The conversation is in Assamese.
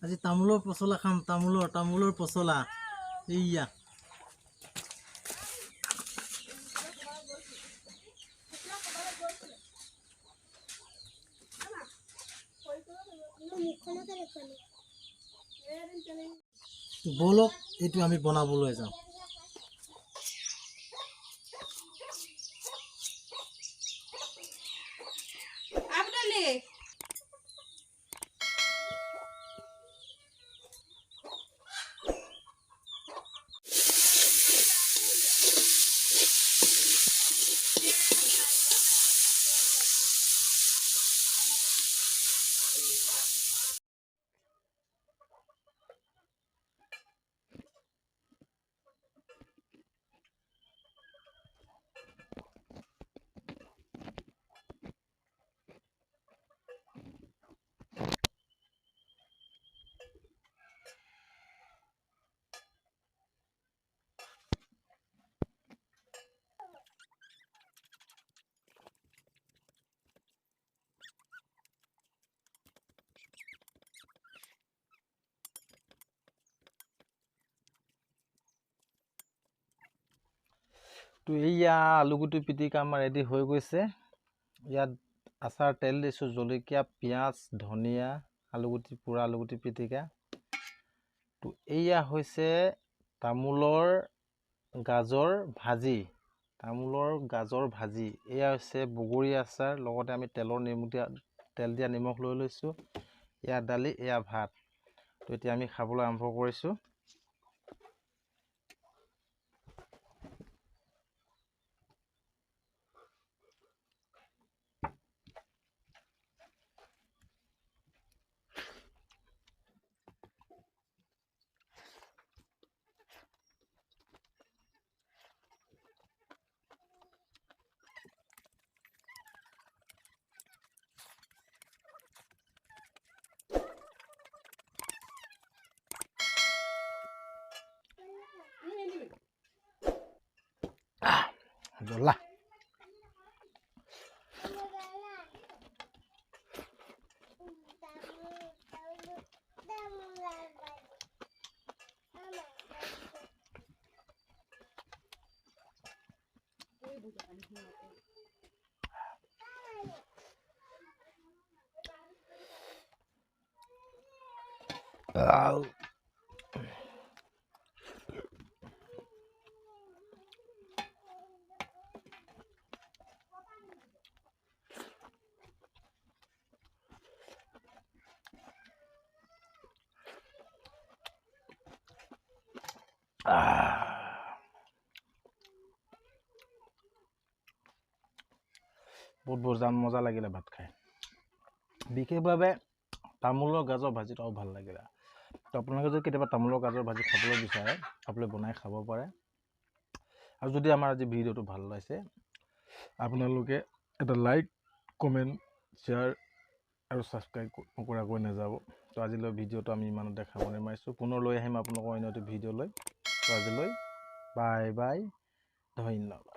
আজি তামোলৰ পচলা খাম তামোলৰ পচলা এইয়া বলক এইটো আমি বনাবলৈ যাওঁ তো এইয়া আলুগুটি পিটিকা আমাৰ ৰেডি হৈ গৈছে ইয়াত আচাৰ তেল দিছোঁ জলকীয়া পিঁয়াজ ধনিয়া আলুগুটি পুৰা আলুগুটি পিটিকা তো এইয়া হৈছে তামোলৰ গাজৰ ভাজি এয়া হৈছে বগৰী আচাৰ লগতে আমি তেল দিয়া নিমখ লৈ লৈছোঁ এয়া দালি এয়া ভাত তো এতিয়া আমি খাবলৈ আৰম্ভ কৰিছোঁ জ্বলা বহুত মজা লাগিলে ভাত খাই বিশেষভাৱে তামোলৰ গাজৰ ভাজিটো ভাল লাগিলে তো আপোনালোকে যদি কেতিয়াবা তামোলৰ গাজৰ ভাজি খাবলৈ বিচাৰে আপোনালোকে বনাই খাব পাৰে আৰু যদি আমাৰ আজি ভিডিঅ'টো ভাল লাগিছে আপোনালোকে এটা লাইক কমেণ্ট শ্বেয়াৰ আৰু ছাবস্ক্ৰাইব নকৰাকৈ নাযাব তো আজিলৈ ভিডিঅ'টো আমি ইমানতে সামৰণি মাৰিছোঁ পুনৰ লৈ আহিম আপোনালোকৰ অন্য এটা ভিডিঅ' লৈ তো আজিলৈ বাই বাই ধন্যবাদ